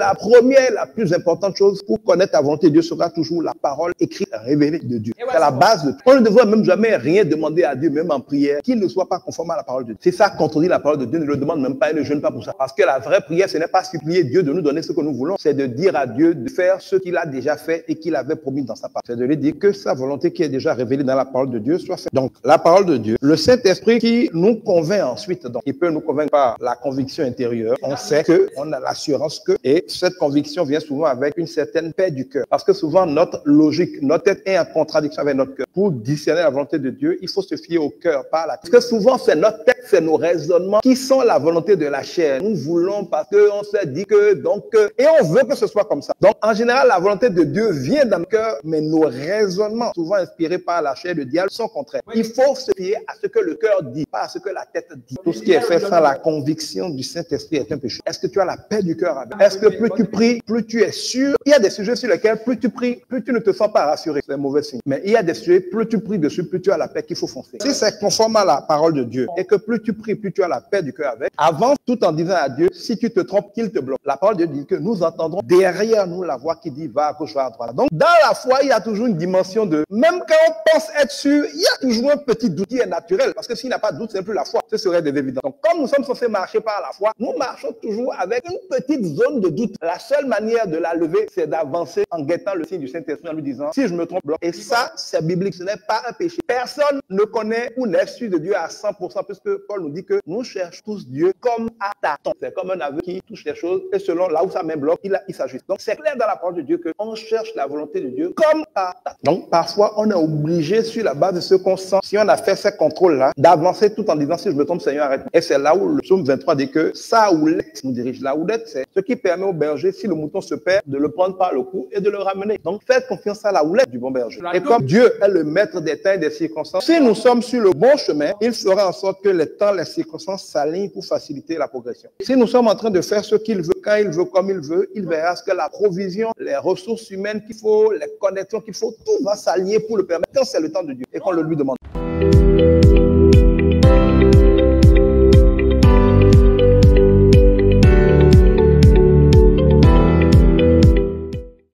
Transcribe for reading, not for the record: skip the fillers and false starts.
la première, la plus importante chose pour connaître la volonté de Dieu sera toujours la parole écrite, révélée de Dieu. C'est la base de tout. On ne devrait même jamais rien demander à Dieu, même en prière, qu'il ne soit pas conforme à la parole de Dieu. Si ça contredit la parole de Dieu, ne le demande même pas et ne jeûne pas pour ça. Parce que la vraie prière, ce n'est pas supplier Dieu de nous donner ce que nous voulons, c'est de dire à Dieu de faire ce qu'il a déjà fait et qu'il avait promis dans sa parole. C'est de lui dire que sa volonté qui est déjà révélée dans la parole de Dieu soit faite. Donc, la parole de Dieu, le Saint-Esprit qui nous convainc ensuite, donc, il peut nous convaincre par la conviction intérieure. On sait qu'on a l'assurance que, et cette conviction vient souvent avec une certaine paix du cœur. Parce que souvent, notre logique, notre tête est en contradiction avec notre cœur. Pour discerner la volonté de Dieu, il faut se fier au cœur, pas à la tête. Parce que souvent, c'est notre tête, c'est nos raisonnements qui sont la volonté de la chair. Nous voulons parce qu'on s'est dit que, donc, et on veut que ce soit comme ça. Donc, en général, la volonté de Dieu vient dans le cœur, mais nos raisonnements, souvent inspirés par la chair du diable, sont contraires. Il faut se fier à ce que le cœur dit, pas à ce que la tête dit. Tout ce qui est fait sans la conviction du Saint-Esprit est un péché. Est-ce que tu as la paix du cœur avec? Est-ce que plus tu pries, plus tu es sûr? Il y a des sujets sur lesquels plus tu pries, plus tu ne te sens pas rassuré. C'est un mauvais signe. Mais il y a des sujets, plus tu pries dessus, plus tu as la paix qu'il faut foncer. Si c'est conforme à la parole de Dieu et que plus tu pries, plus tu as la paix du cœur avec, avance tout en disant à Dieu, si tu te trompes, qu'il te bloque. La parole de Dieu dit que nous entendrons derrière nous la voix qui dit va à gauche, va à droite. Donc, dans la foi, il y a toujours une dimension de, même quand on pense être sûr, il y a toujours un petit doute qui est naturel. Parce que s'il n'y a pas de doute, c'est plus la foi. Ce serait des évidences. Donc, comme nous sommes censés marcher par la foi, nous marchons toujours avec une petite zone de doute. La seule manière de la lever, c'est d'avancer en guettant le signe du Saint-Esprit en lui disant, si je me trompe, bloque. Et ça, c'est biblique. Ce n'est pas un péché. Personne ne connaît ou n'est sûr de Dieu à 100%, puisque Paul nous dit que nous cherchons tous Dieu comme à tâtons. C'est comme un aveugle qui touche les choses et selon là où sa main bloque, il s'ajuste. Donc, c'est clair dans la parole de Dieu qu'on cherche la volonté de Dieu comme à tâtons. Donc, parfois, on est obligé, sur la base de ce qu'on sent, si on a fait ces contrôles-là, d'avancer tout en disant, si je me trompe, Seigneur, arrête. Et c'est là où le psaume 23 dit que sa houlette nous dirige. La houlette, c'est ce qui permet au berger, si le mouton se perd, de le prendre par le cou et de le ramener. Donc, faites confiance à la houlette du bon berger. Et comme Dieu est le maître des temps et des circonstances, si nous sommes sur le bon chemin, il fera en sorte que les temps, les circonstances s'alignent pour faciliter la progression. Si nous sommes en train de faire ce qu'il veut, quand il veut, comme il veut, il verra ce que la provision, les ressources humaines qu'il faut, les connexions qu'il faut, tout va s'aligner pour le permettre quand c'est le temps de Dieu et qu'on le lui demande.